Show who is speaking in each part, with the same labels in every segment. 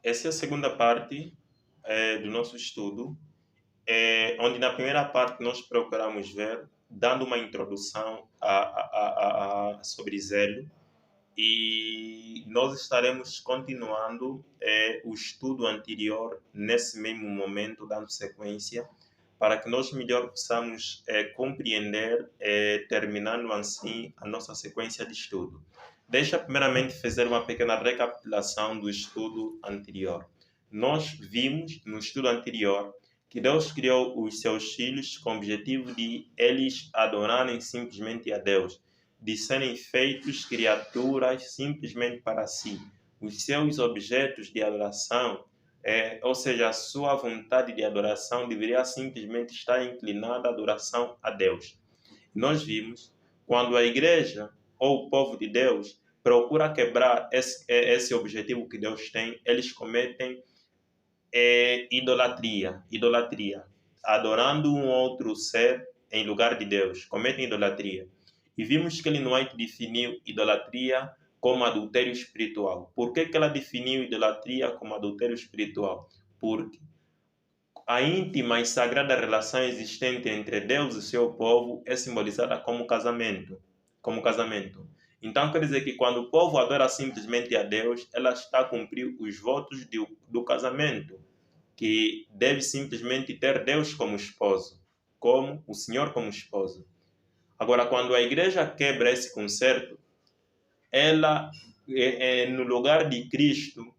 Speaker 1: Essa é a segunda parte do nosso estudo, onde na primeira parte nós procuramos ver, dando uma introdução sobre zelo, e nós estaremos continuando o estudo anterior nesse mesmo momento, dando sequência, para que nós melhor possamos compreender, terminando assim a nossa sequência de estudo. Deixa primeiramente fazer uma pequena recapitulação do estudo anterior. Nós vimos no estudo anterior que Deus criou os seus filhos com o objetivo de eles adorarem simplesmente a Deus, de serem feitos criaturas simplesmente para si. Os seus objetos de adoração, ou seja, a sua vontade de adoração deveria simplesmente estar inclinada à adoração a Deus. Nós vimos quando a igreja ou o povo de Deus procura quebrar esse objetivo que Deus tem, eles cometem idolatria, adorando um outro ser em lugar de Deus, cometem idolatria. E vimos que ele no White definiu idolatria como adultério espiritual. Por que ela definiu idolatria como adultério espiritual? Porque a íntima e sagrada relação existente entre Deus e seu povo é simbolizada como casamento. Como casamento. Então quer dizer que quando o povo adora simplesmente a Deus, ela está a cumprir os votos do casamento, que deve simplesmente ter Deus como esposo, como o Senhor como esposo. Agora, quando a igreja quebra esse concerto, ela, no lugar de Cristo,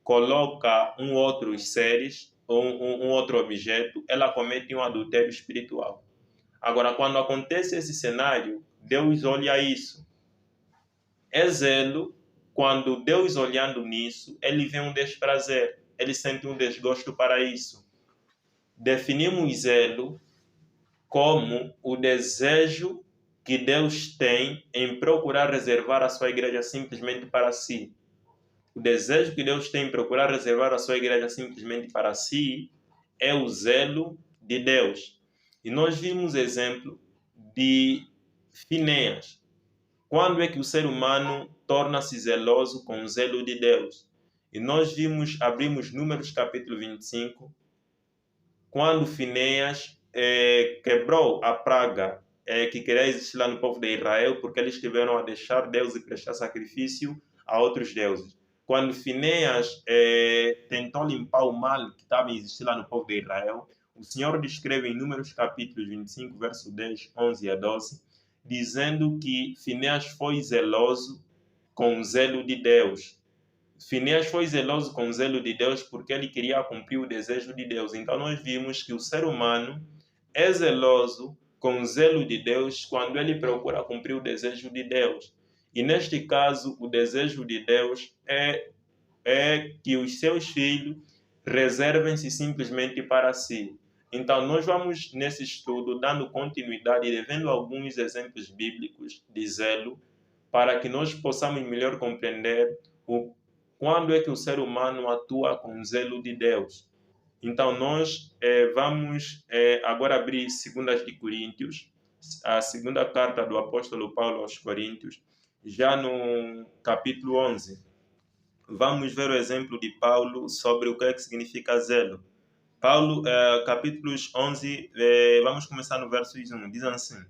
Speaker 1: coloca outros seres, um outro objeto, ela comete um adultério espiritual. Agora, quando acontece esse cenário, Deus olha isso. É zelo, quando Deus olhando nisso, ele vê um desprazer, ele sente um desgosto para isso. Definimos zelo como o desejo que Deus tem em procurar reservar a sua igreja simplesmente para si. O desejo que Deus tem em procurar reservar a sua igreja simplesmente para si é o zelo de Deus. E nós vimos exemplo de Finéias. Quando é que o ser humano torna-se zeloso com o zelo de Deus? E nós abrimos Números capítulo 25, quando Finéias quebrou a praga que queria existir lá no povo de Israel, porque eles tiveram a deixar Deus e prestar sacrifício a outros deuses. Quando Finéias tentou limpar o mal que estava a existir lá no povo de Israel, o Senhor descreve em Números capítulo 25, verso 10, 11 a 12, dizendo que Finéias foi zeloso com o zelo de Deus. Finéias foi zeloso com o zelo de Deus porque ele queria cumprir o desejo de Deus. Então nós vimos que o ser humano é zeloso com o zelo de Deus quando ele procura cumprir o desejo de Deus. E neste caso, o desejo de Deus é que os seus filhos reservem-se simplesmente para si. Então nós vamos nesse estudo dando continuidade e vendo alguns exemplos bíblicos de zelo para que nós possamos melhor compreender quando é que o ser humano atua com o zelo de Deus. Então, nós vamos agora abrir 2 de Coríntios, a segunda carta do apóstolo Paulo aos Coríntios, já no capítulo 11. Vamos ver o exemplo de Paulo sobre o que é que significa zelo. Paulo, capítulos 11, vamos começar no verso 1, diz assim: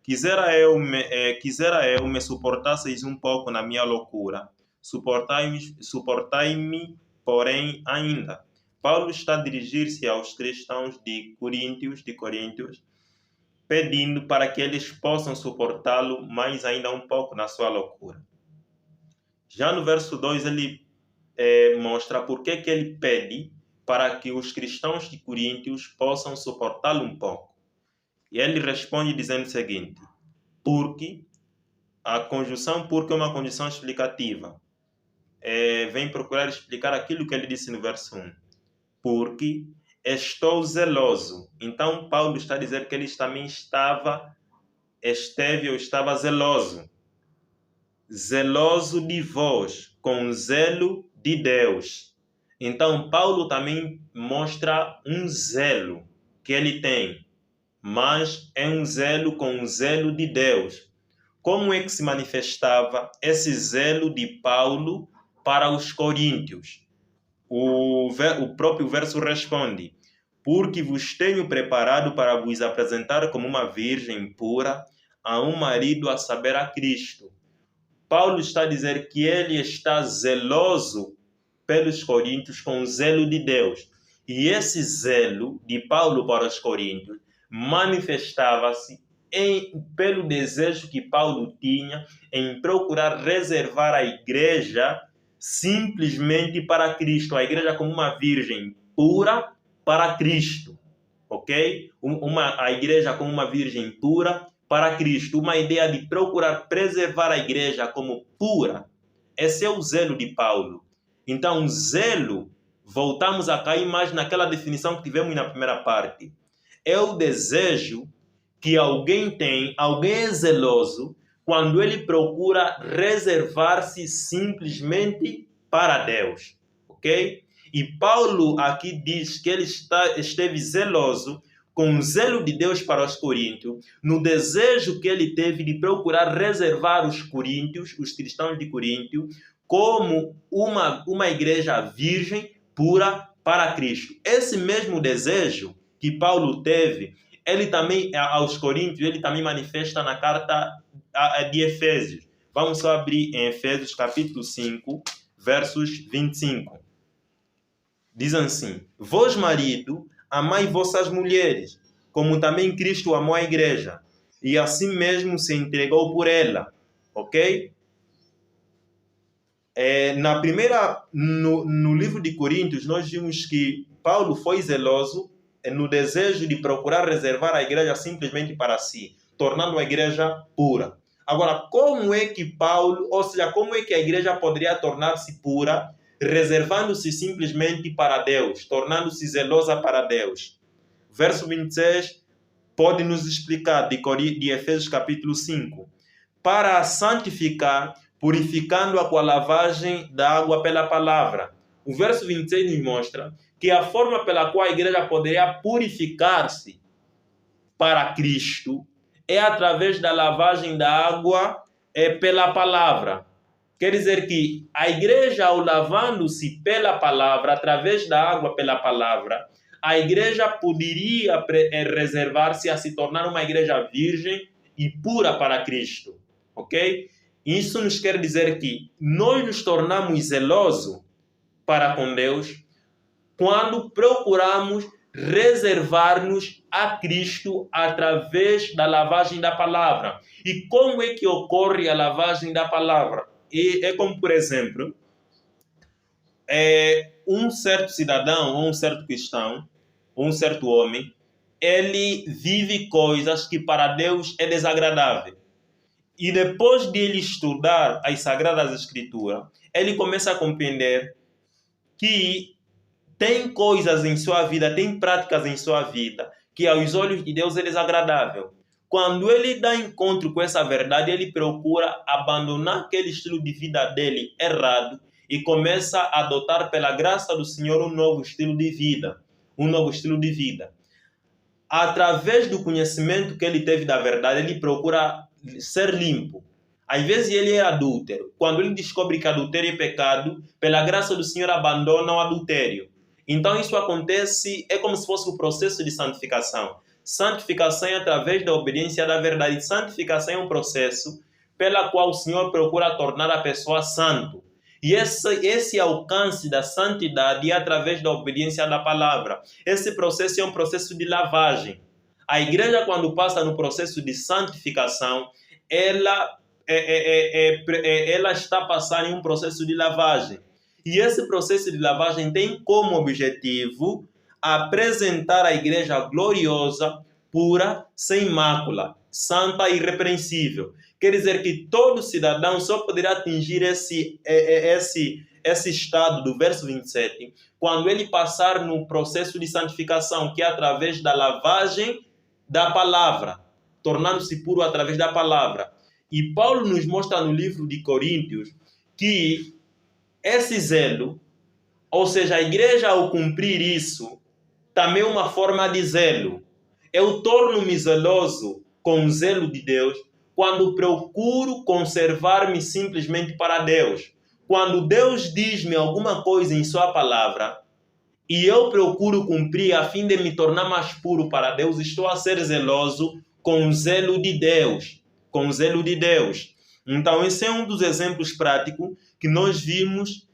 Speaker 1: quisera eu me suportasseis um pouco na minha loucura, suportai-me, porém, ainda. Paulo está a dirigir-se aos cristãos de Coríntios, pedindo para que eles possam suportá-lo mais ainda um pouco na sua loucura. Já no verso 2, ele mostra por que ele pede para que os cristãos de Coríntios possam suportá-lo um pouco. E ele responde dizendo o seguinte: porque, a conjunção porque é uma conjunção explicativa. Vem procurar explicar aquilo que ele disse no verso 1. Porque estou zeloso. Então, Paulo está a dizer que ele também estava zeloso. Zeloso de vós, com zelo de Deus. Então, Paulo também mostra um zelo que ele tem, mas é um zelo com o zelo de Deus. Como é que se manifestava esse zelo de Paulo para os coríntios? o próprio verso responde: porque vos tenho preparado para vos apresentar como uma virgem pura a um marido, a saber, a Cristo. Paulo está a dizer que ele está zeloso pelos coríntios com o zelo de Deus. E esse zelo de Paulo para os coríntios manifestava-se pelo desejo que Paulo tinha em procurar reservar a igreja simplesmente para Cristo, a igreja como uma virgem pura para Cristo, ok? A igreja como uma virgem pura para Cristo, uma ideia de procurar preservar a igreja como pura. Esse é o zelo de Paulo. Então, o zelo, voltamos a cair mais naquela definição que tivemos na primeira parte. É o desejo que alguém tem, alguém é zeloso, quando ele procura reservar-se simplesmente para Deus, ok? E Paulo aqui diz que ele esteve zeloso com o zelo de Deus para os coríntios, no desejo que ele teve de procurar reservar os coríntios, os cristãos de Coríntio, como uma igreja virgem pura para Cristo. Esse mesmo desejo que Paulo teve, ele também, aos coríntios, ele também manifesta na carta de Efésios. Vamos só abrir em Efésios capítulo 5, versos 25. Diz assim: vós, marido, amai vossas mulheres, como também Cristo amou a igreja, e assim mesmo se entregou por ela. Ok? No livro de Coríntios, nós vimos que Paulo foi zeloso no desejo de procurar reservar a igreja simplesmente para si, tornando a igreja pura. Agora, como é que Paulo, ou seja, como é que a igreja poderia tornar-se pura, reservando-se simplesmente para Deus, tornando-se zelosa para Deus? Verso 26 pode nos explicar, de Efésios capítulo 5, para a santificar, purificando-a com a lavagem da água pela palavra. O verso 26 nos mostra que a forma pela qual a igreja poderia purificar-se para Cristo é através da lavagem da água pela palavra. Quer dizer que a igreja, ao lavando-se pela palavra, através da água pela palavra, a igreja poderia reservar-se a se tornar uma igreja virgem e pura para Cristo. Ok? Isso nos quer dizer que nós nos tornamos zelosos para com Deus quando procuramos reservar-nos a Cristo através da lavagem da palavra. E como é que ocorre a lavagem da palavra? É como, por exemplo, um certo cidadão, ou um certo cristão, ou um certo homem, ele vive coisas que para Deus é desagradável. E depois de ele estudar as Sagradas Escrituras, ele começa a compreender que tem coisas em sua vida, tem práticas em sua vida, que aos olhos de Deus é desagradável. Quando ele dá encontro com essa verdade, ele procura abandonar aquele estilo de vida dele errado e começa a adotar, pela graça do Senhor, um novo estilo de vida. Um novo estilo de vida. Através do conhecimento que ele teve da verdade, ele procura ser limpo. Às vezes ele é adúltero. Quando ele descobre que adultério é pecado, pela graça do Senhor abandona o adultério. Então isso acontece, é como se fosse o processo de santificação. Santificação é através da obediência da verdade. Santificação é um processo pela qual o Senhor procura tornar a pessoa santo. E esse alcance da santidade é através da obediência da palavra. Esse processo é um processo de lavagem. A igreja, quando passa no processo de santificação, ela está passando em um processo de lavagem. E esse processo de lavagem tem como objetivo apresentar a igreja gloriosa, pura, sem mácula, santa e irrepreensível. Quer dizer que todo cidadão só poderá atingir esse estado do verso 27 quando ele passar no processo de santificação, que é através da lavagem da palavra, tornando-se puro através da palavra. E Paulo nos mostra no livro de Coríntios que esse zelo, ou seja, a igreja ao cumprir isso, também é uma forma de zelo. Eu torno-me zeloso com o zelo de Deus quando procuro conservar-me simplesmente para Deus. quando Deus diz-me alguma coisa em sua palavra, e eu procuro cumprir a fim de me tornar mais puro para Deus, estou a ser zeloso com o zelo de Deus. Com o zelo de Deus. Então, esse é um dos exemplos práticos que nós vimos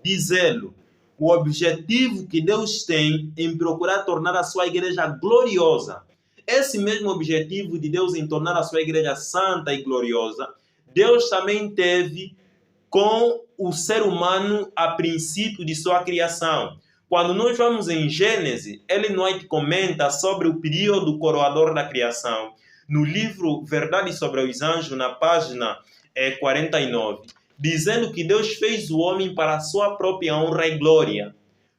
Speaker 1: de zelo. O objetivo que Deus tem em procurar tornar a sua igreja gloriosa. Esse mesmo objetivo de Deus em tornar a sua igreja santa e gloriosa, Deus também teve com o ser humano a princípio de sua criação. Quando nós vamos em Gênesis, Ellen White comenta sobre o período coroador da criação. No livro Verdade sobre os Anjos, na página 49, dizendo que Deus fez o homem para a sua própria honra e glória,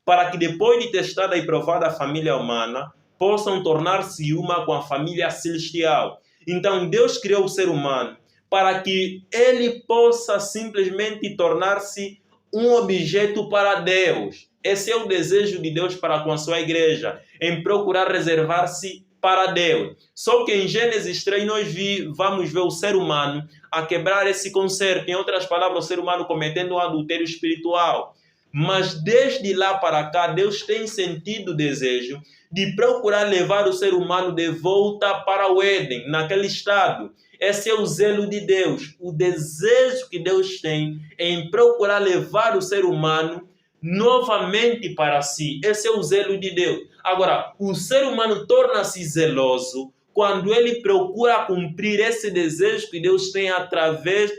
Speaker 1: para que depois de testada e provada a família humana, possam tornar-se uma com a família celestial. Então Deus criou o ser humano para que ele possa simplesmente tornar-se um objeto para Deus. Esse é o desejo de Deus para com a sua igreja, em procurar reservar-se para Deus. Só que em Gênesis 3 nós vamos ver o ser humano a quebrar esse conceito. Em outras palavras, o ser humano cometendo um adultério espiritual. Mas desde lá para cá, Deus tem sentido o desejo de procurar levar o ser humano de volta para o Éden, naquele estado. Esse é o zelo de Deus, o desejo que Deus tem em procurar levar o ser humano novamente para si. Esse é o zelo de Deus. Agora, o ser humano torna-se zeloso quando ele procura cumprir esse desejo que Deus tem através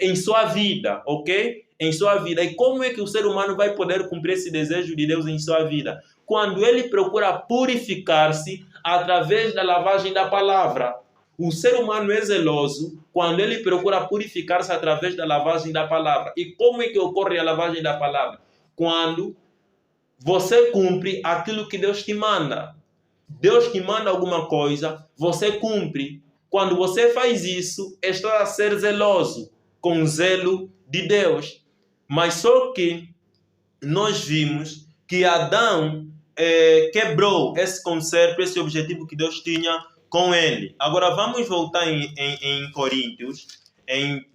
Speaker 1: em sua vida, ok? Em sua vida. E como é que o ser humano vai poder cumprir esse desejo de Deus em sua vida? Quando ele procura purificar-se através da lavagem da palavra. O ser humano é zeloso quando ele procura purificar-se através da lavagem da palavra. E como é que ocorre a lavagem da palavra? Quando você cumpre aquilo que Deus te manda. Deus te manda alguma coisa, você cumpre. Quando você faz isso, está a ser zeloso com o zelo de Deus. Mas só que nós vimos que Adão quebrou esse conceito, esse objetivo que Deus tinha com ele. Agora vamos voltar em Coríntios,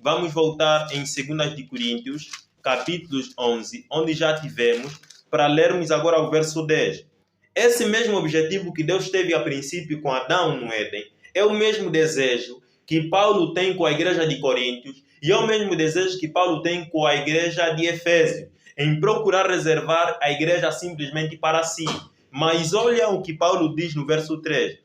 Speaker 1: vamos voltar em 2 de Coríntios, capítulo 11, onde já tivemos, para lermos agora o verso 10. Esse mesmo objetivo que Deus teve a princípio com Adão no Éden, é o mesmo desejo que Paulo tem com a igreja de Coríntios, e é o mesmo desejo que Paulo tem com a igreja de Efésio, em procurar reservar a igreja simplesmente para si. Mas olha o que Paulo diz no verso 3,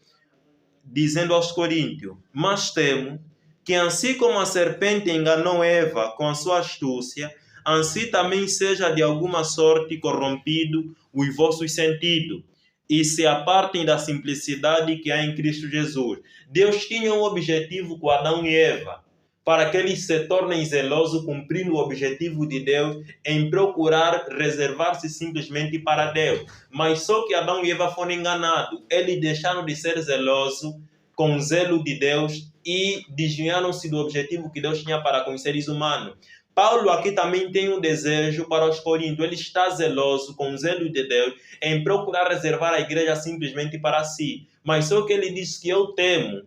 Speaker 1: dizendo aos Coríntios: mas temo que assim como a serpente enganou Eva com a sua astúcia, assim também seja de alguma sorte corrompido os vossos sentidos, e se apartem da simplicidade que há em Cristo Jesus. Deus tinha um objetivo com Adão e Eva, para que eles se tornem zelosos, cumprindo o objetivo de Deus em procurar reservar-se simplesmente para Deus. Mas só que Adão e Eva foram enganados. Eles deixaram de ser zelosos com o zelo de Deus e desviaram-se do objetivo que Deus tinha para com os seres humanos. Paulo aqui também tem um desejo para os coríntios. Ele está zeloso com o zelo de Deus em procurar reservar a igreja simplesmente para si. Mas só que ele diz que eu temo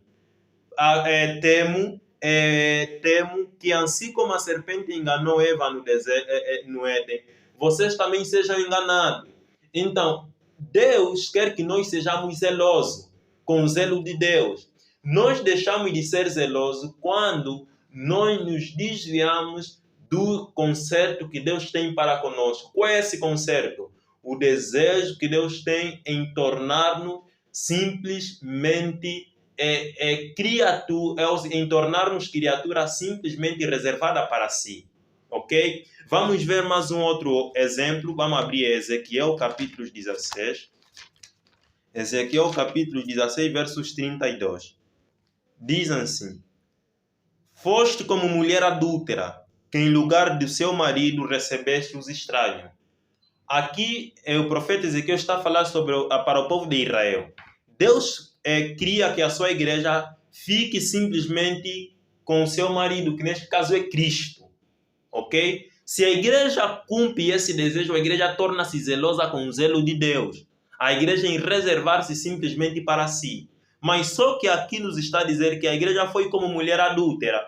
Speaker 1: que assim como a serpente enganou Eva no Éden, vocês também sejam enganados. Então, Deus quer que nós sejamos zelosos com o zelo de Deus. Nós deixamos de ser zelosos quando nós nos desviamos do concerto que Deus tem para conosco. Qual é esse concerto? O desejo que Deus tem em tornar-nos simplesmente em tornar-nos criatura simplesmente reservada para si. Ok? Vamos ver mais um outro exemplo. Vamos abrir Ezequiel capítulo 16. Ezequiel capítulo 16, versos 32. Diz assim: foste como mulher adúltera, que em lugar do seu marido recebeste os estranhos. Aqui o profeta Ezequiel está a falar para o povo de Israel. Deus cria que a sua igreja fique simplesmente com o seu marido, que neste caso é Cristo. Ok? Se a igreja cumpre esse desejo, a igreja torna-se zelosa com o zelo de Deus. A igreja em reservar-se simplesmente para si. Mas só que aqui nos está a dizer que a igreja foi como mulher adúltera.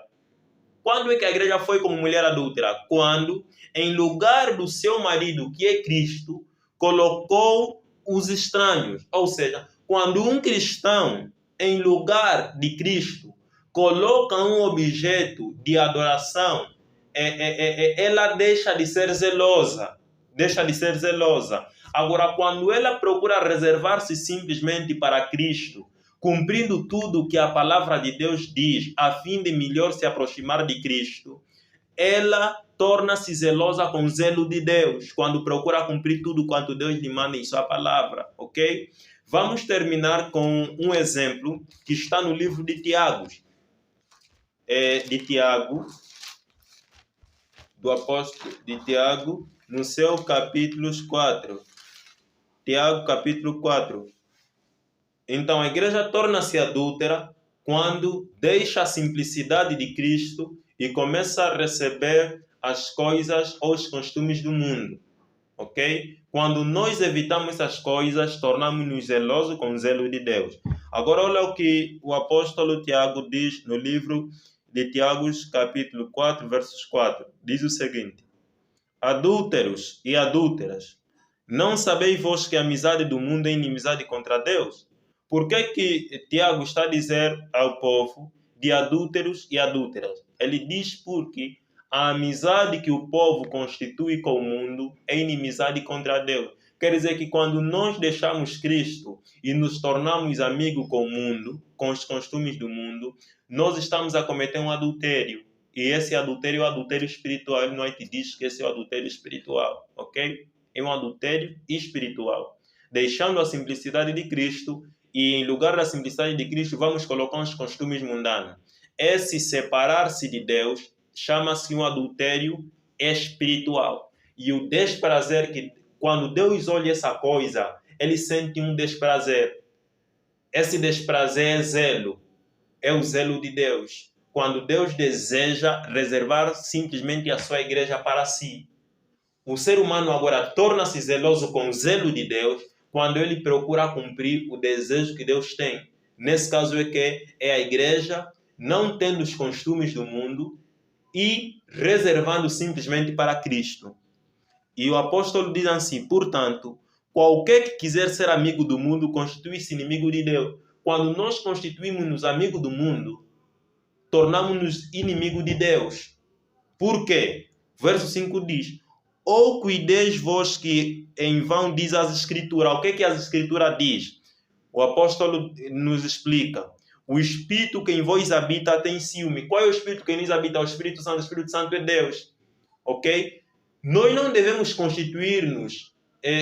Speaker 1: Quando é que a igreja foi como mulher adúltera? Quando, em lugar do seu marido, que é Cristo, colocou os estranhos. Ou seja, quando um cristão, em lugar de Cristo, coloca um objeto de adoração, ela deixa de ser zelosa. Deixa de ser zelosa. Agora, quando ela procura reservar-se simplesmente para Cristo, cumprindo tudo que a palavra de Deus diz, a fim de melhor se aproximar de Cristo, ela torna-se zelosa com o zelo de Deus, quando procura cumprir tudo quanto Deus lhe manda em sua palavra, ok? Vamos terminar com um exemplo que está no livro de Tiago. Do apóstolo de Tiago, no seu capítulo 4. Tiago, capítulo 4. Então, a igreja torna-se adúltera quando deixa a simplicidade de Cristo e começa a receber as coisas ou os costumes do mundo. Ok? Quando nós evitamos essas coisas, tornamos-nos zelosos com o zelo de Deus. Agora, olha o que o apóstolo Tiago diz no livro de Tiago, capítulo 4, versos 4. Diz o seguinte: adúlteros e adúlteras, não sabeis vós que a amizade do mundo é inimizade contra Deus? Por que Tiago está a dizer ao povo de adúlteros e adúlteras? Ele diz porque a amizade que o povo constitui com o mundo é inimizade contra Deus. Quer dizer que quando nós deixamos Cristo e nos tornamos amigos com o mundo, com os costumes do mundo, nós estamos a cometer um adultério. E esse adultério é o adultério espiritual. Ele não te diz que esse é o adultério espiritual, ok? É um adultério espiritual. Deixando a simplicidade de Cristo e em lugar da simplicidade de Cristo vamos colocar os costumes mundanos. Esse separar-se de Deus chama-se um adultério espiritual. E o desprazer que quando Deus olha essa coisa, ele sente um desprazer. Esse desprazer é zelo. É o zelo de Deus. Quando Deus deseja reservar simplesmente a sua igreja para si. O ser humano agora torna-se zeloso com o zelo de Deus quando ele procura cumprir o desejo que Deus tem. Nesse caso é a igreja não tendo os costumes do mundo e reservando simplesmente para Cristo. E o apóstolo diz assim: portanto, qualquer que quiser ser amigo do mundo constitui-se inimigo de Deus. Quando nós constituímos-nos amigos do mundo, tornamos-nos inimigos de Deus. Por quê? Verso 5 diz: ou cuideis vós que em vão diz as Escrituras. O que as Escrituras diz? O apóstolo nos explica. O Espírito que em vós habita tem ciúme. Qual é o Espírito que nos habita? O Espírito Santo. O Espírito Santo é Deus. Ok? Nós não devemos constituir-nos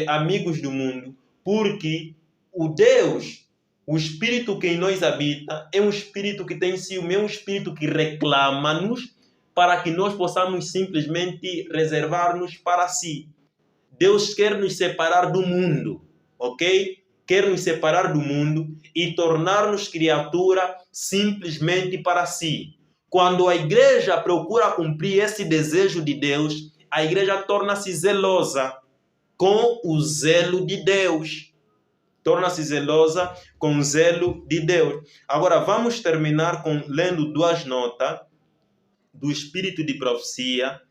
Speaker 1: amigos do mundo, porque o Deus, o Espírito que em nós habita, é um Espírito que tem ciúme, é um Espírito que reclama-nos para que nós possamos simplesmente reservar-nos para si. Deus quer nos separar do mundo, ok? Quer nos separar do mundo e tornar-nos criatura simplesmente para si. Quando a igreja procura cumprir esse desejo de Deus, a igreja torna-se zelosa com o zelo de Deus. Torna-se zelosa com o zelo de Deus. Agora, vamos terminar lendo duas notas do Espírito de Profecia,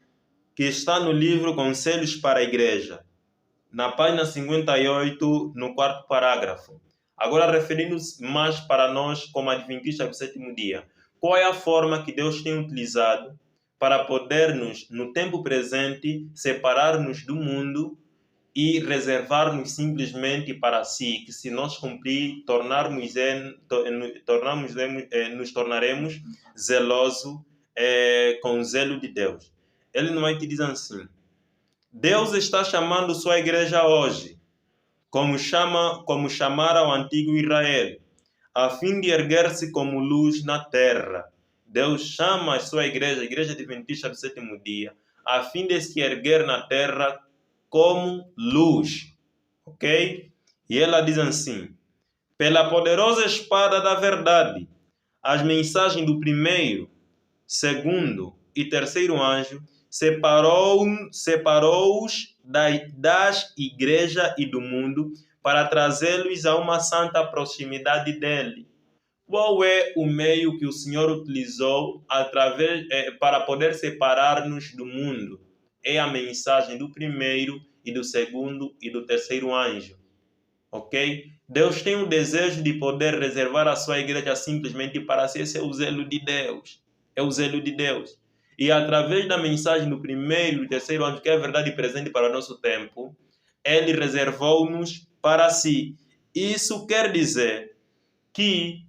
Speaker 1: que está no livro Conselhos para a Igreja, na página 58, no quarto parágrafo. Agora, referindo-se mais para nós como adventistas do sétimo dia. Qual é a forma que Deus tem utilizado para poder-nos, no tempo presente, separar-nos do mundo e reservar-nos simplesmente para si, que se nós cumprir, nos tornaremos zelosos com o zelo de Deus. Ele não vai te dizer assim: Deus está chamando sua igreja hoje, como chamara o antigo Israel, a fim de erguer-se como luz na terra. Deus chama a sua igreja, a igreja adventista do sétimo dia, a fim de se erguer na terra como luz. Ok? E ela diz assim: pela poderosa espada da verdade, as mensagens do primeiro, segundo e terceiro anjo separou-os das igrejas e do mundo para trazê-los a uma santa proximidade dele. Qual é o meio que o Senhor utilizou para poder separar-nos do mundo? É a mensagem do primeiro e do segundo e do terceiro anjo. Ok? Deus tem o desejo de poder reservar a sua igreja simplesmente para si. Esse é o zelo de Deus. É o zelo de Deus. E através da mensagem do primeiro e do terceiro anjo, que é a verdade presente para o nosso tempo, Ele reservou-nos para si. Isso quer dizer que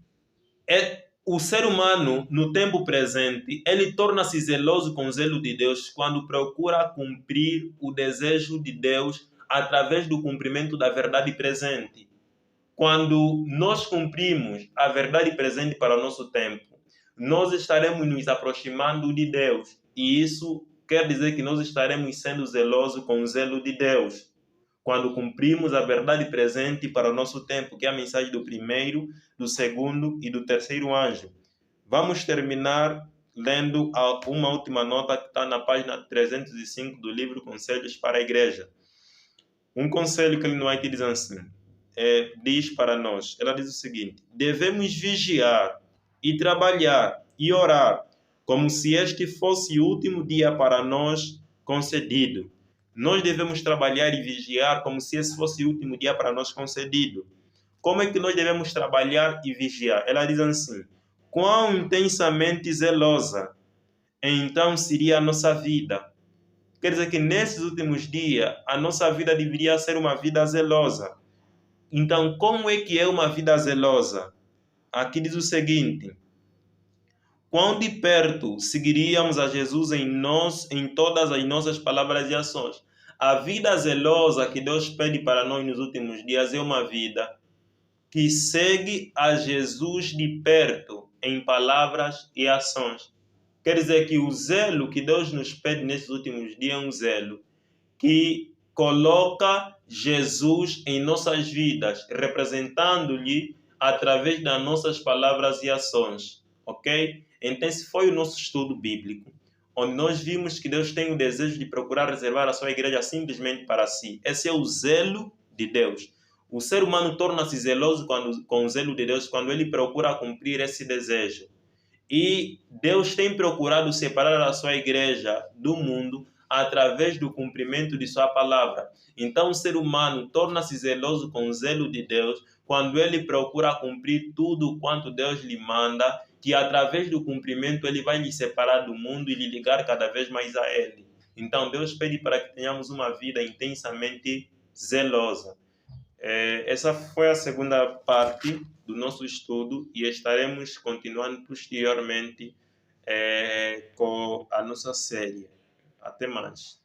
Speaker 1: o ser humano, no tempo presente, ele torna-se zeloso com o zelo de Deus quando procura cumprir o desejo de Deus através do cumprimento da verdade presente. Quando nós cumprimos a verdade presente para o nosso tempo, nós estaremos nos aproximando de Deus. E isso quer dizer que nós estaremos sendo zelosos com o zelo de Deus. Quando cumprimos a verdade presente para o nosso tempo, que é a mensagem do primeiro, do segundo e do terceiro anjo. Vamos terminar lendo uma última nota que está na página 305 do livro Conselhos para a Igreja. Um conselho que ele não diz assim, diz para nós, ela diz o seguinte: devemos vigiar e trabalhar e orar, como se este fosse o último dia para nós concedido. Nós devemos trabalhar e vigiar como se esse fosse o último dia para nós concedido. Como é que nós devemos trabalhar e vigiar? Ela diz assim: quão intensamente zelosa então seria a nossa vida. Quer dizer que nesses últimos dias, a nossa vida deveria ser uma vida zelosa. Então, como é que é uma vida zelosa? Aqui diz o seguinte: quão de perto seguiríamos a Jesus em todas as nossas palavras e ações? A vida zelosa que Deus pede para nós nos últimos dias é uma vida que segue a Jesus de perto em palavras e ações. Quer dizer que o zelo que Deus nos pede nesses últimos dias é um zelo que coloca Jesus em nossas vidas, representando-lhe através das nossas palavras e ações, ok? Então esse foi o nosso estudo bíblico, onde nós vimos que Deus tem o desejo de procurar reservar a sua igreja simplesmente para si. Esse é o zelo de Deus. O ser humano torna-se zeloso com o zelo de Deus quando ele procura cumprir esse desejo. E Deus tem procurado separar a sua igreja do mundo através do cumprimento de sua palavra. Então o ser humano torna-se zeloso com o zelo de Deus quando ele procura cumprir tudo quanto Deus lhe manda, que através do cumprimento ele vai lhe separar do mundo e lhe ligar cada vez mais a ele. Então Deus pede para que tenhamos uma vida intensamente zelosa. Essa foi a segunda parte do nosso estudo e estaremos continuando posteriormente com a nossa série. Até mais.